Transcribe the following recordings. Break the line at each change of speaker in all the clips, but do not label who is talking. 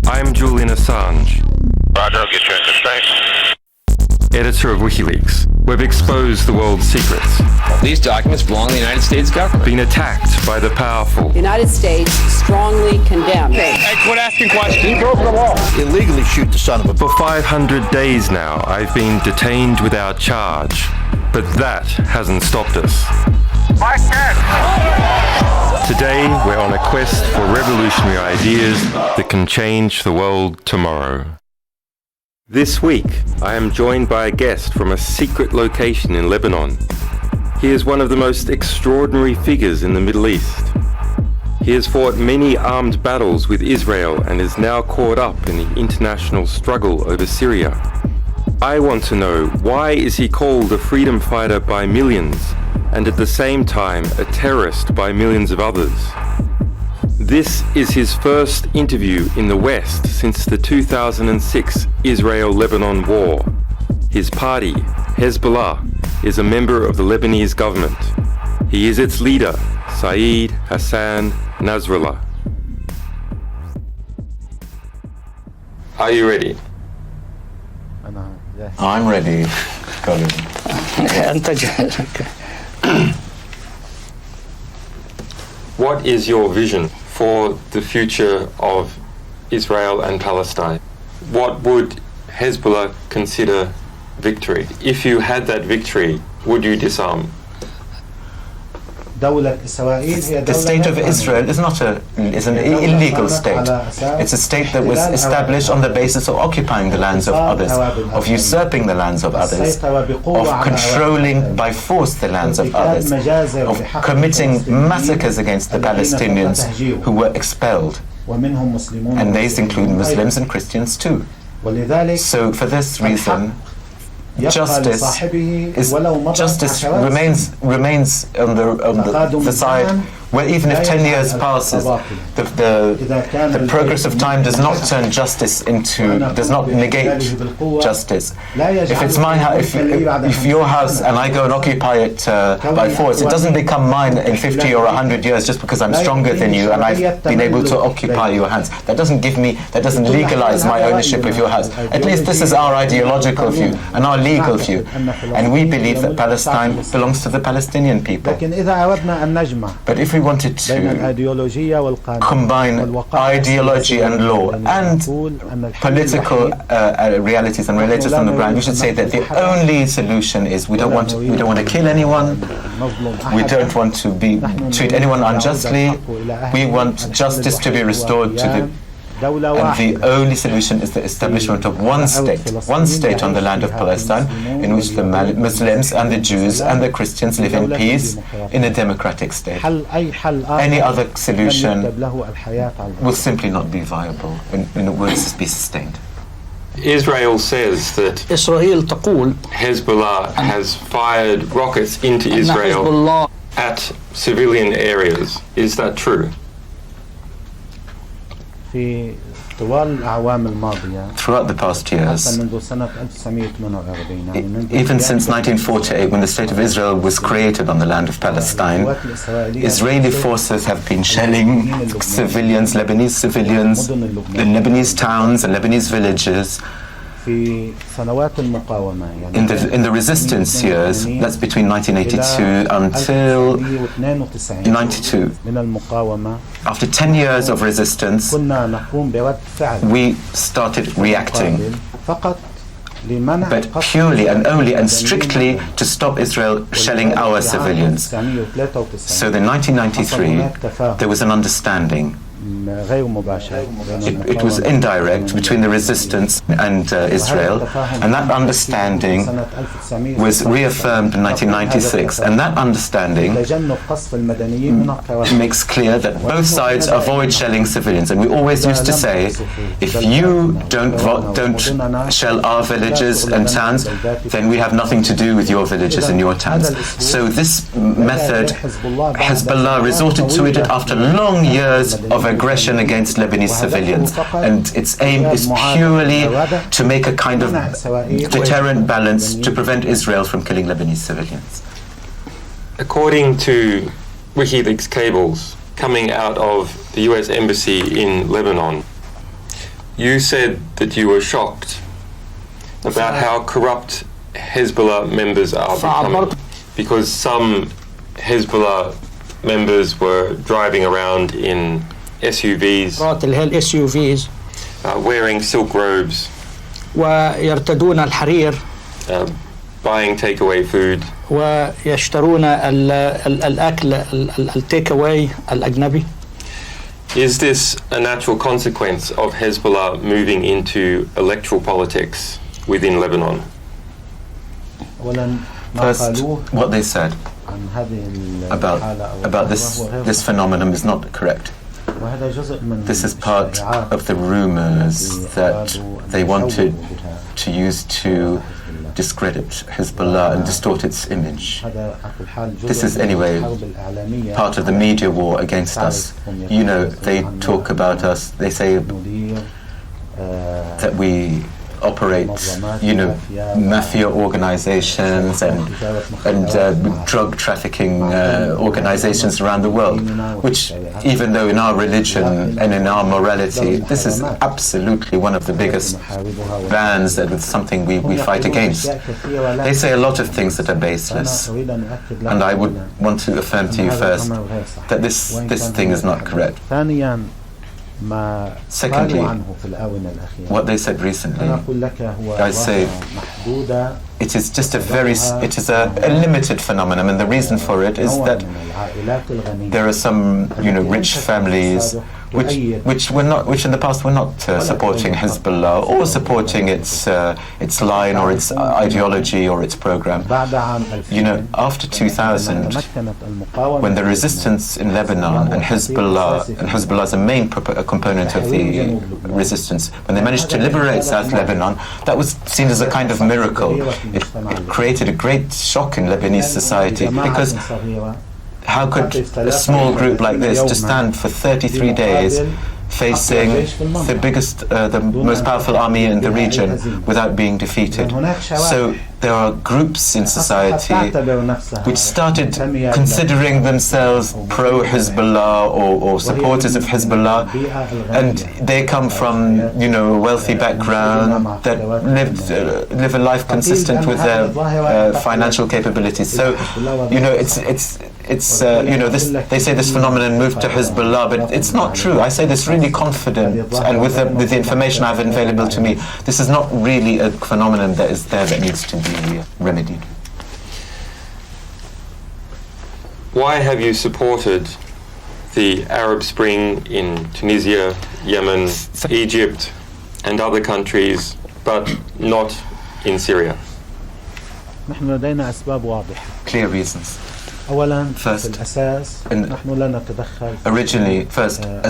I'm Julian Assange.
Roger, I'll get you into space.
Editor of WikiLeaks. We've exposed the world's secrets.
These documents belong to the United States government.
Been attacked by the powerful.
The United States strongly condemns.
Hey, quit asking questions.
He broke the law.
Illegally shoot the son of a...
For 500 days now, I've been detained without charge. But that hasn't stopped us. Today, we're on a quest for revolutionary ideas that can change the world tomorrow. This week, I am joined by a guest from a secret location in Lebanon. He is one of the most extraordinary figures in the Middle East. He has fought many armed battles with Israel and is now caught up in the international struggle over Syria. I want to know, why is he called a freedom fighter by millions and at the same time a terrorist by millions of others? This is his first interview in the West since the 2006 Israel-Lebanon war. His party, Hezbollah, is a member of the Lebanese government. He is its leader, Amanhã Hassan Nasrallah. Are you ready?
I'm ready. Colin.
What is your vision for the future of Israel and Palestine? What would Hezbollah consider victory? If you had that victory, would you disarm?
The state of Israel is an illegal state. It's a state that was established on the basis of occupying the lands of others, of usurping the lands of others, of controlling by force the lands of others, of committing massacres against the Palestinians who were expelled. And these include Muslims and Christians too. So for this reason, justice remains on the side where even if 10 years passes, the progress of time does not turn justice does not negate justice. If it's my house, if your house and I go and occupy it by force, it doesn't become mine in 50 or 100 years just because I'm stronger than you and I've been able to occupy your hands. That doesn't legalize my ownership of your house. At least this is our ideological view and our legal view. And we believe that Palestine belongs to the Palestinian people. But if we wanted to combine ideology and law and political realities and realities on the ground, we should say that the only solution is we don't want to kill anyone, we don't want to treat anyone unjustly, we want justice to be restored to the. And the only solution is the establishment of one state on the land of Palestine, in which the Muslims and the Jews and the Christians live in peace in a democratic state. Any other solution will simply not be viable and it will be sustained.
Israel says that Hezbollah has fired rockets into Israel at civilian areas. Is that true?
Throughout the past years, even since 1948, when the State of Israel was created on the land of Palestine, Israeli forces have been shelling Lebanese civilians, in Lebanese towns and Lebanese villages. In the resistance years, that's between 1982 until 92. After 10 years of resistance, we started reacting, but purely and only and strictly to stop Israel shelling our civilians. So in 1993, there was an understanding. It was indirect between the resistance and Israel, and that understanding was reaffirmed in 1996, and that understanding makes clear that both sides avoid shelling civilians. And we always used to say, if you don't shell our villages and towns, then we have nothing to do with your villages and your towns. So this method, Hezbollah resorted to it after long years of aggression against Lebanese civilians, and its aim is purely to make a kind of deterrent balance to prevent Israel from killing Lebanese civilians.
According to WikiLeaks cables coming out of the US Embassy in Lebanon, You said that you were shocked about how corrupt Hezbollah members are becoming, because some Hezbollah members were driving around in SUVs, wearing silk robes,
ويرتدون الحرير
buying takeaway food.
ويشترون الأكل التيك أواي الأجنبي.
Is this a natural consequence of Hezbollah moving into electoral politics within Lebanon?
First, what they said about this phenomenon is not correct. This is part of the rumors that they wanted to use to discredit Hezbollah and distort its image. This is anyway part of the media war against us. You know, they talk about us, they say that we operate, you know, mafia organizations and drug trafficking organizations around the world, which, even though in our religion and in our morality, this is absolutely one of the biggest bans, that is something we fight against. They say a lot of things that are baseless, and I would want to affirm to you first that this thing is not correct. Secondly, what they said recently, I say it is just a limited phenomenon, and the reason for it is that there are some, you know, rich families which in the past were not supporting Hezbollah or supporting its line or its ideology or its program. You know, after 2000, when the resistance in Lebanon and Hezbollah is a main component of the resistance, when they managed to liberate South Lebanon, that was seen as a kind of miracle. It created a great shock in Lebanese society, because how could a small group like this just stand for 33 days facing the biggest, the most powerful army in the region without being defeated? So there are groups in society which started considering themselves pro-Hezbollah or supporters of Hezbollah, and they come from, you know, a wealthy background that live a life consistent with their financial capabilities. So, you know, it's you know, this, they say this phenomenon moved to Hezbollah, but it's not true. I say this really confident, and with the information I have available to me, this is not really a phenomenon that is there that needs to be remedied.
Why have you supported the Arab Spring in Tunisia, Yemen, Egypt, and other countries, but not in Syria?
Clear reasons. First, as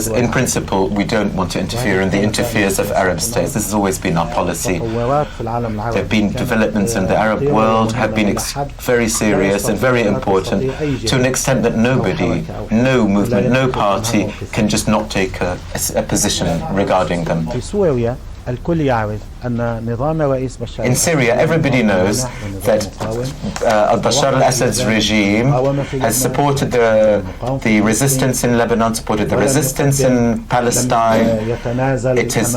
in principle, we don't want to interfere in the affairs of Arab states. This has always been our policy. There have been developments in the Arab world, have been very serious and very important, to an extent that nobody, no movement, no party can just not take a position regarding them. In Syria, everybody knows that Bashar al-Assad's regime has supported the resistance in Lebanon, supported the resistance in Palestine. It has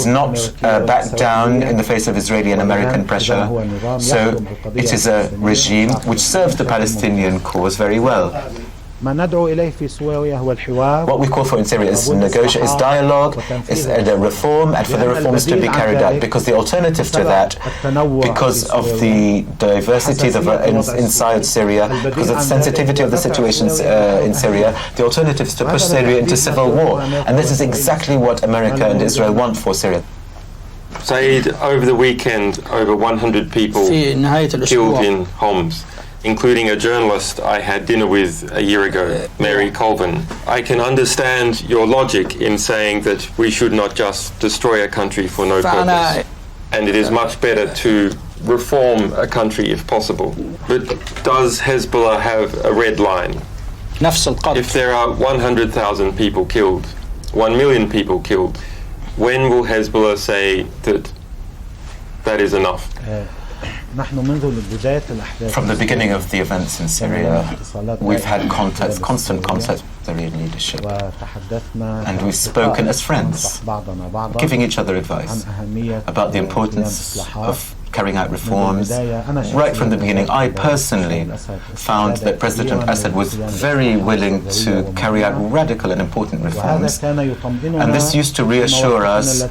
not backed down in the face of Israeli and American pressure. So it is a regime which serves the Palestinian cause very well. What we call for in Syria is dialogue, is a reform, and for the reforms to be carried out, because the alternative to that, because of the diversity inside Syria, because of the sensitivity of the situations in Syria, the alternative is to push Syria into civil war, and this is exactly what America and Israel want for Syria.
Saeed, over the weekend, over 100 people killed in Homs, including a journalist I had dinner with a year ago, Mary Colvin. I can understand your logic in saying that we should not just destroy a country for no purpose, and it is much better to reform a country if possible. But does Hezbollah have a red line? If there are 100,000 people killed, 1 million people killed, when will Hezbollah say that that is enough?
From the beginning of the events in Syria, we've had constant contact with the Syrian leadership, and we've spoken as friends, giving each other advice about the importance of carrying out reforms. Right from the beginning, I personally found that President Assad was very willing to carry out radical and important reforms, and this used to reassure us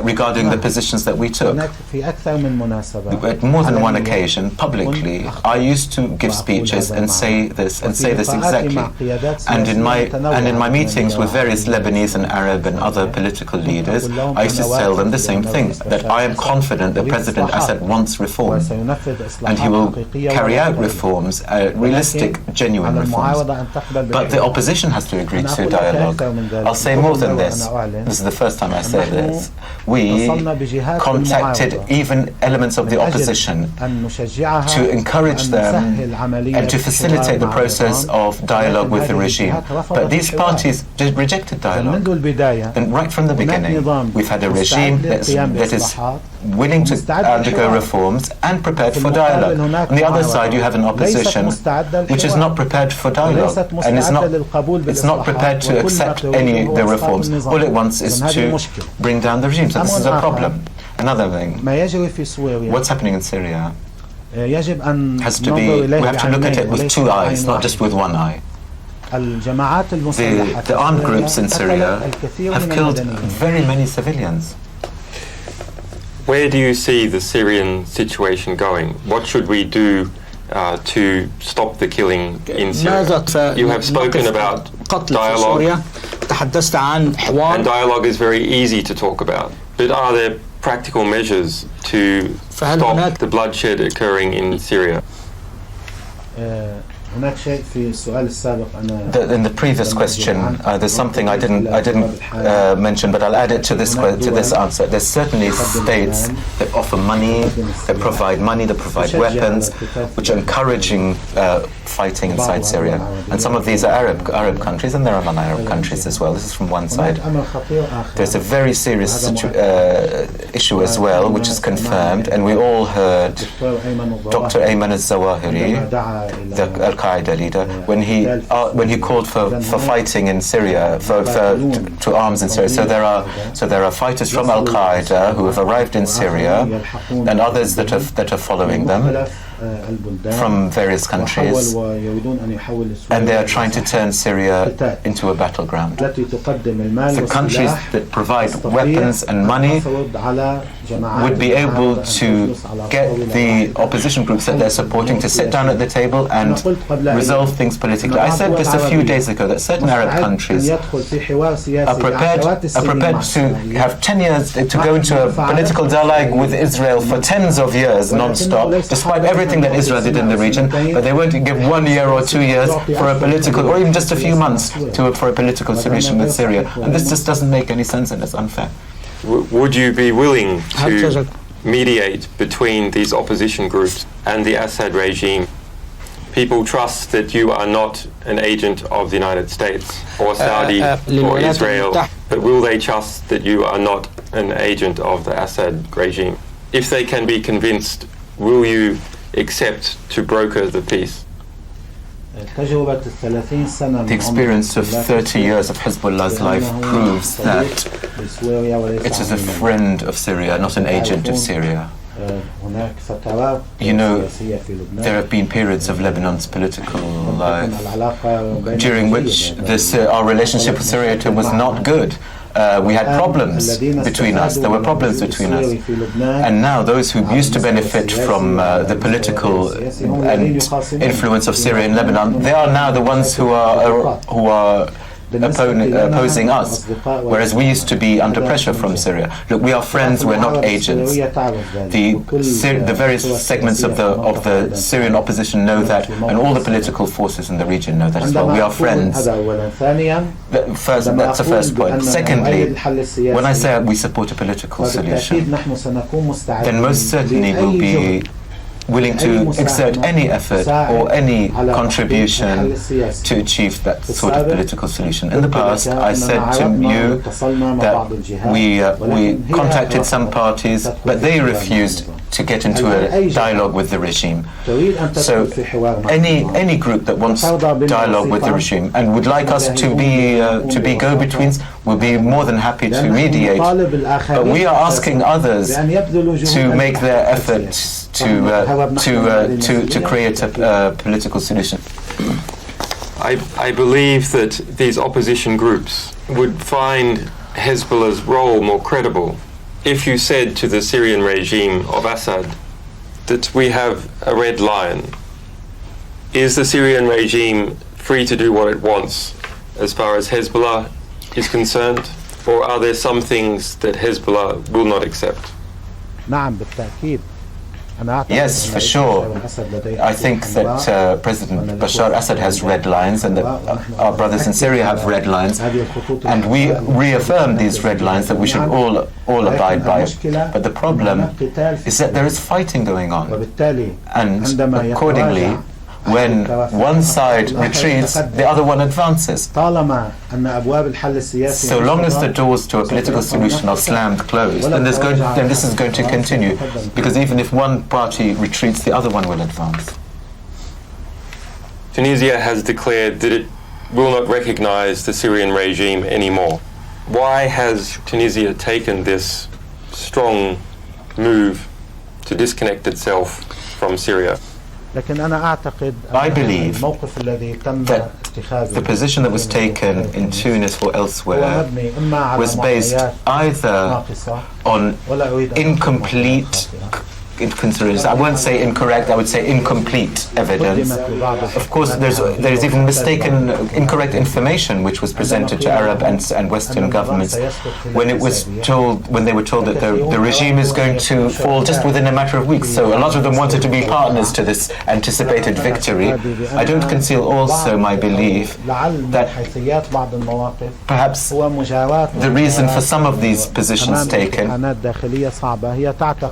regarding the positions that we took. At more than one occasion, publicly, I used to give speeches and say this exactly. And in my meetings with various Lebanese and Arab and other political leaders, I used to tell them the same thing, that I am confident that President Assad wants reform, and he will carry out reforms, realistic, genuine reforms. But the opposition has to agree to dialogue. I'll say more than this. This is the first time I say this. We contacted even elements of the opposition to encourage them and to facilitate the process of dialogue with the regime. But these parties rejected dialogue. And right from the beginning, we've had a regime that is willing to undergo reforms and prepared for dialogue. On the other side, you have an opposition which is not prepared for dialogue and it's not prepared to accept any of the reforms. All it wants is to bring down the regime. So this is a problem. Another thing, what's happening in Syria has to be, we have to look at it with two eyes, not just with one eye. The armed groups in Syria have killed very many civilians.
Where do you see the Syrian situation going? What should we do to stop the killing in Syria? You have spoken about dialogue, and dialogue is very easy to talk about. But are there practical measures to stop the bloodshed occurring in Syria?
In the previous question, there's something I didn't mention, but I'll add it to this answer. There's certainly states that offer money, that provide weapons, which are encouraging fighting inside Syria. And some of these are Arab countries, and there are non-Arab countries as well. This is from one side. There's a very serious issue as well, which is confirmed, and we all heard Dr. Ayman al-Zawahiri, the Al-Qaeda leader, when he called for fighting in Syria, to arms in Syria. So there are fighters from Al-Qaeda who have arrived in Syria, and others that are following them from various countries, and they are trying to turn Syria into a battleground. The countries that provide weapons and money would be able to get the opposition groups that they're supporting to sit down at the table and resolve things politically. I said this a few days ago, that certain Arab countries are prepared to have 10 years to go into a political dialogue with Israel for tens of years non-stop, despite everything that Israel did in the region, but they won't give 1 year or 2 years for a political, or even just a few months for a political solution with Syria. And this just doesn't make any sense, and it's unfair.
Would you be willing to mediate between these opposition groups and the Assad regime? People trust that you are not an agent of the United States or Saudi or Israel, but will they trust that you are not an agent of the Assad regime? If they can be convinced, will you accept to broker the peace?
The experience of 30 years of Hezbollah's life proves that it is a friend of Syria, not an agent of Syria. You know, there have been periods of Lebanon's political life during which our relationship with Syria was not good. We had problems between us. There were problems between us. And now those who used to benefit from the political and influence of Syria and Lebanon, they are now the ones who are opposing us, whereas we used to be under pressure from Syria. Look, we are friends, we're not agents. The various segments of the Syrian opposition know that, and all the political forces in the region know that as well. We are friends. First, that's the first point. Secondly, when I say we support a political solution, then most certainly we'll be willing to exert any effort or any contribution to achieve that sort of political solution. In the past, I said to you that we contacted some parties, but they refused to get into a dialogue with the regime. So any group that wants dialogue with the regime and would like us to be go-betweens, will be more than happy to mediate. But we are asking others to make their efforts to create a political solution.
I believe that these opposition groups would find Hezbollah's role more credible if you said to the Syrian regime of Assad that we have a red line. Is the Syrian regime free to do what it wants as far as Hezbollah is concerned, or are there some things that Hezbollah will not accept?
Yes, for sure. I think that President Bashar Assad has red lines, and that our brothers in Syria have red lines, and we reaffirm these red lines that we should all abide by. But the problem is that there is fighting going on, and accordingly, when one side retreats, the other one advances. So long as the doors to a political solution are slammed closed, then this is going to continue, because even if one party retreats, the other one will advance.
Tunisia has declared that it will not recognize the Syrian regime anymore. Why has Tunisia taken this strong move to disconnect itself from Syria?
I believe that the position that was taken in Tunis or elsewhere was based either on incomplete considerations. I won't say incorrect, I would say incomplete evidence. Of course, there's even mistaken, incorrect information which was presented to Arab and Western governments when they were told that the regime is going to fall just within a matter of weeks. So a lot of them wanted to be partners to this anticipated victory. I don't conceal also my belief that perhaps the reason for some of these positions taken,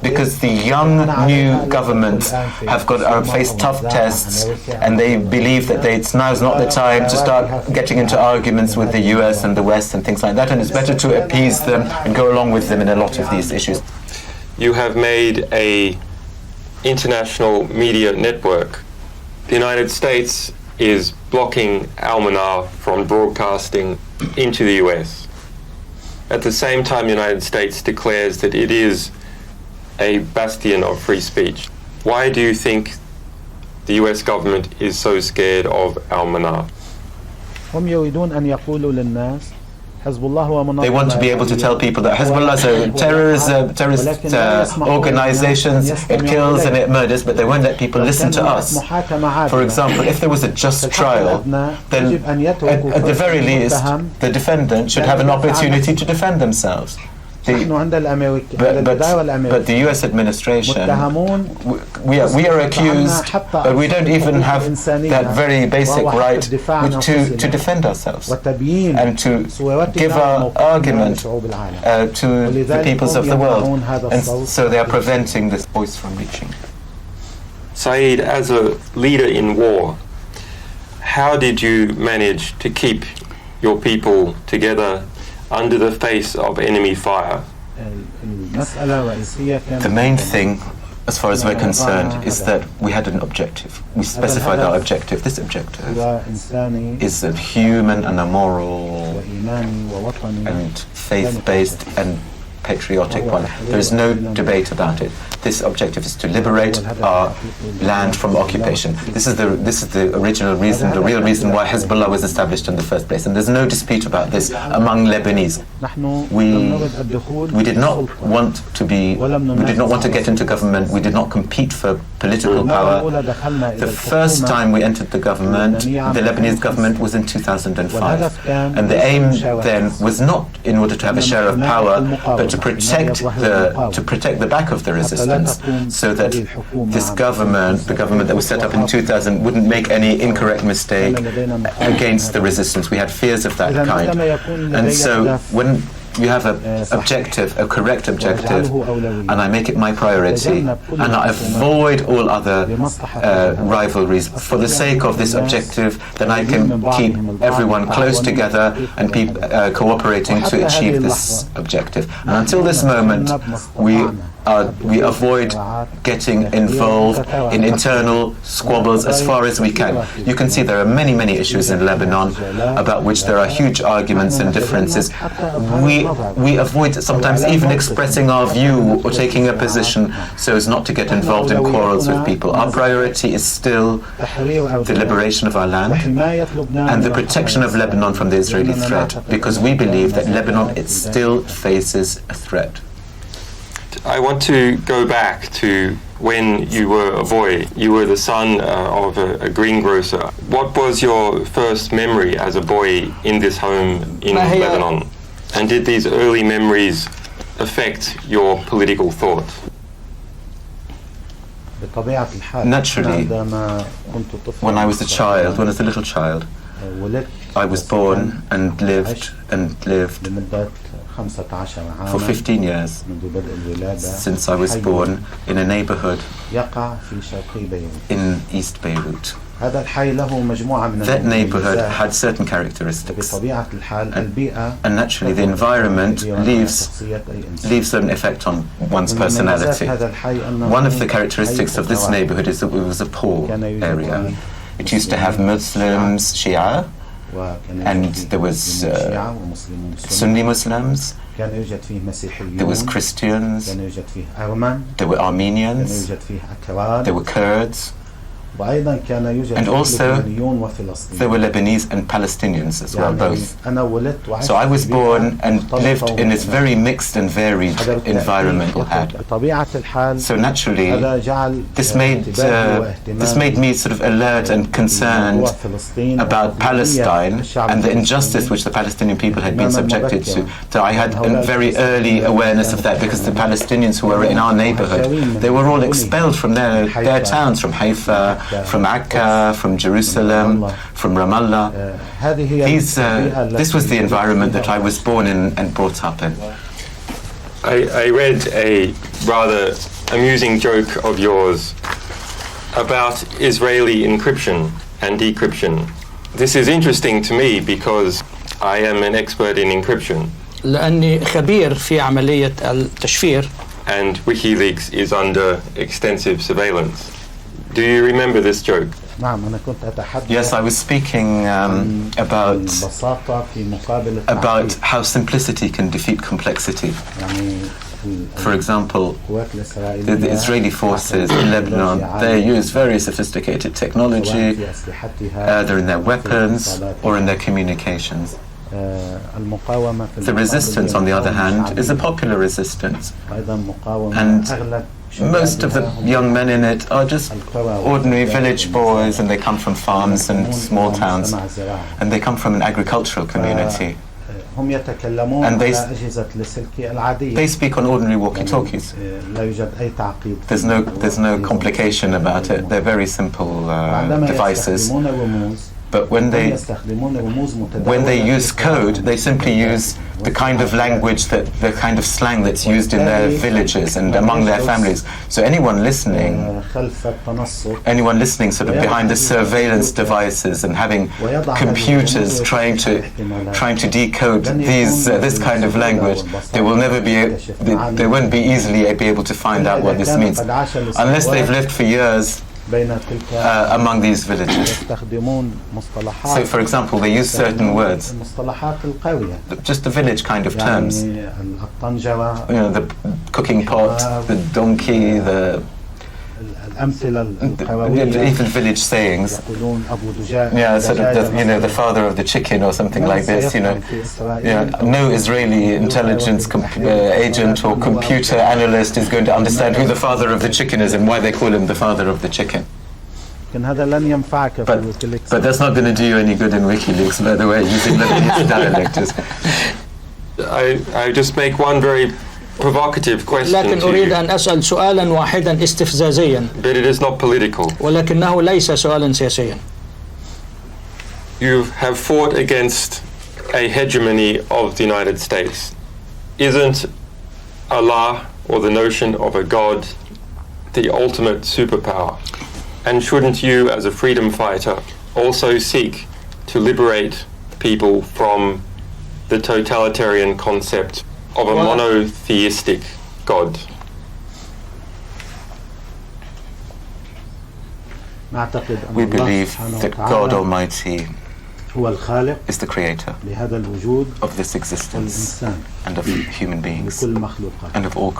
because the young new governments have faced tough tests, and they believe that now is not the time to start getting into arguments with the US and the West and things like that, and it's better to appease them and go along with them in a lot of these issues.
You have made an international media network. The United States is blocking Amanhã from broadcasting into the US. At the same time, the United States declares that it is a bastion of free speech. Why do you think the US government is so scared of Amanhã?
They want to be able to tell people that Hezbollah is a terrorist organization, it kills and it murders, but they won't let people listen to us. For example, if there was a just trial, then at the very least, the defendant should have an opportunity to defend themselves. But the US administration, we are accused, but we don't even have that very basic right to defend ourselves and to give our argument to the peoples of the world. And so they are preventing this voice from reaching.
Saeed, as a leader in war, how did you manage to keep your people together under the face of enemy fire?
The main thing, as far as we're concerned, is that we had an objective. We specified our objective. This objective is a human and a moral and faith-based and patriotic one. There is no debate about it. This objective is to liberate our land from occupation. This is the original reason, the real reason why Hezbollah was established in the first place. And there's no dispute about this among Lebanese. We did not want to get into government. We did not compete for political power. The first time we entered the government, the Lebanese government, was in 2005. And the aim then was not in order to have a share of power, but to protect the back of the resistance, so that this government, the government that was set up in 2000, wouldn't make any incorrect mistake against the resistance. We had fears of that kind. And so when you have a correct objective, and I make it my priority, and I avoid all other rivalries for the sake of this objective, then I can keep everyone close together and cooperating to achieve this objective. And until this moment, we we avoid getting involved in internal squabbles as far as we can. You can see there are many, many issues in Lebanon about which there are huge arguments and differences. We avoid sometimes even expressing our view or taking a position so as not to get involved in quarrels with people. Our priority is still the liberation of our land and the protection of Lebanon from the Israeli threat, because we believe that Lebanon still faces a threat.
I want to go back to when you were a boy. You were the son of a greengrocer. What was your first memory as a boy in this home in Lebanon? And did these early memories affect your political thought?
Naturally, when I was a little child, I was born and lived for 15 years since I was born in a neighborhood in East Beirut. That neighborhood had certain characteristics, and naturally the environment leaves an effect on one's personality. One of the characteristics of this neighborhood is that it was a poor area. It used to have Muslims, Shia, and there was Sunni Muslims, there was Christians, there were Armenians, there were Kurds, and also there were Lebanese and Palestinians as well, both. So I was born and lived in this very mixed and varied environment we had. So naturally, this made me sort of alert and concerned about Palestine and the injustice which the Palestinian people had been subjected to. So I had a very early awareness of that, because the Palestinians who were in our neighborhood, they were all expelled from their towns, from Haifa, from Akka, from Jerusalem, from Ramallah. This was the environment that I was born in and brought up in.
I read a rather amusing joke of yours about Israeli encryption and decryption. This is interesting to me because I am an expert in encryption.
لأني خبير في عملية التشفير.
And WikiLeaks is under extensive surveillance. Do you remember this joke?
Yes, I was speaking about how simplicity can defeat complexity. For example, the Israeli forces in Lebanon, they use very sophisticated technology, either in their weapons or in their communications. The resistance, on the other hand, is a popular resistance, and most of the young men in it are just ordinary village boys, and they come from farms and small towns, and they come from an agricultural community, and they speak on ordinary walkie-talkies. There's no complication about it. They're very simple devices. But when they use code, they simply use the kind of language, the kind of slang that's used in their villages and among their families. So anyone listening sort of behind the surveillance devices and having computers trying to decode this kind of language, they won't be easily be able to find out what this means unless they've lived for years among these villages. So, for example, they use certain words, just the village kind of terms. The cooking pot, the donkey, even village sayings. Sort of the father of the chicken or something like this. No Israeli intelligence agent or computer analyst is going to understand who the father of the chicken is and why they call him the father of the chicken. But that's not going to do you any good in WikiLeaks, by the way, using Lebanese dialect.
I just make one very provocative question
لكن أريد أن أسأل سؤالا واحدا استفزازيا.
But it is not political.
ولكنه ليس سؤالا سياسيا.
You have fought against a hegemony of the United States. Isn't Allah, or the notion of a God, the ultimate superpower? And shouldn't you, as a freedom fighter, also seek to liberate people from the totalitarian concept of a monotheistic God?
نعتقد أن
We
الله
believe
سبحانه
that God
وتعالى
Almighty
هو الخالق
is the creator
لهذا الوجود
of this existence
والإنسان
and of human beings
لكل المخلوقات.
and of all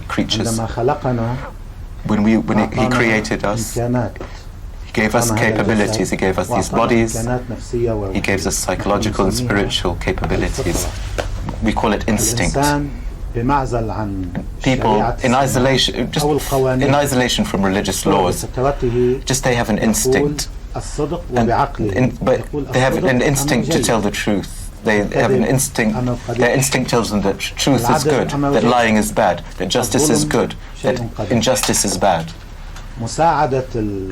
creatures.
عندما خلقنا
When He
أعطانا
created us,
إمكانات.
He gave us
أعطانا هذا
capabilities, He
الجسد
gave us these
وأعطانا
bodies,
إمكانات نفسية
He gives us psychological and spiritual capabilities. We call it instinct.
الإنسان بمعزل عن
People
شريعة
in
السماء
isolation, just
أو القوانين
in isolation from religious laws,
بفطرته
just they have an
يقول
instinct,
الصدق
and,
وبعقله.
but
يقول
they have
الصدق
an
أمر
instinct to
جيد.
tell the truth. They have an instinct, their instinct tells them that truth is good, that lying is bad, that justice is good, that injustice is bad,
مساعدة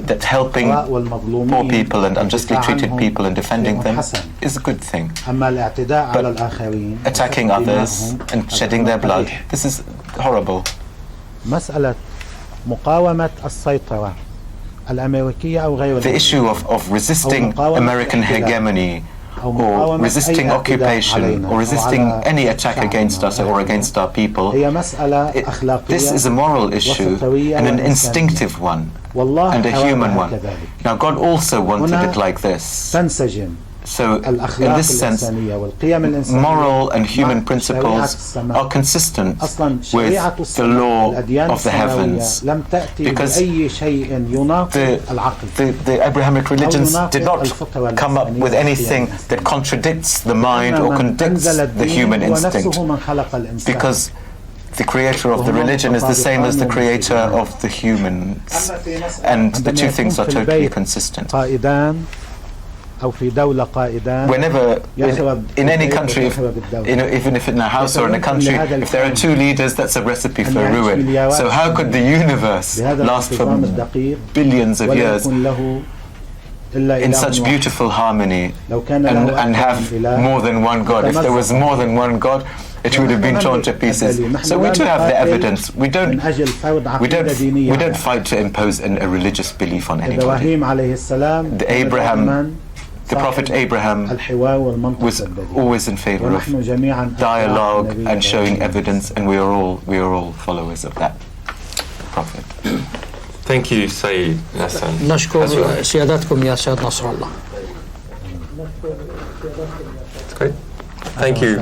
that helping
الفقراء
poor
والمظلومين
people and unjustly treated people and defending them
حسن.
is a good thing.
أما الاعتداء
But
على الآخرين
attacking others and shedding their blood, this is horrible.
مسألة مقاومة السيطرة الأمريكية أو غير
The issue of resisting American hegemony or resisting occupation or resisting any attack against us or against our people,
هي مسألة
this is a moral issue and an instinctive one
والله
and a human one.
كذلك.
Now God also wanted it like this.
تنسجم
So in
الأخلاق
this sense,
الإنسانية والقيم الإنسانية
moral and human
مع
principles
شريعة
are consistent
أصلاً
with
شريعة
the
السماء
law
الأديان
of the heavens.
لم تأتي
Because
بأي شيء يناقض العقل.
The Abrahamic religions did not come up with anything that contradicts the mind or contradicts the human instinct, because the creator of the religion is the same as the creator of the humans, and the two things are totally consistent.
قائدان أو في دولة قائدان
Whenever in any country, even if in a house or in a country, if there are two leaders, that's a recipe for ruin. So how could the universe last for billions of years in such beautiful harmony and have more than one God? If there was more than one God, it would have been torn to pieces. So we do have the evidence. We don't fight to impose a religious belief on anybody. The Prophet Abraham was always in favor of dialogue and showing evidence, and we are all followers of that Prophet.
Thank you, Sayyid Hassan.
نشكر سيادتكم يا سيد نصر الله.
That's great. Thank you.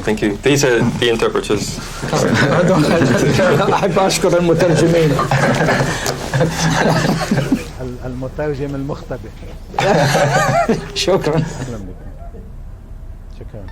Thank you. These are the interpreters.
أحب أشكر المترجمين.
المترجم المختبر.
شكرا.
شكرا.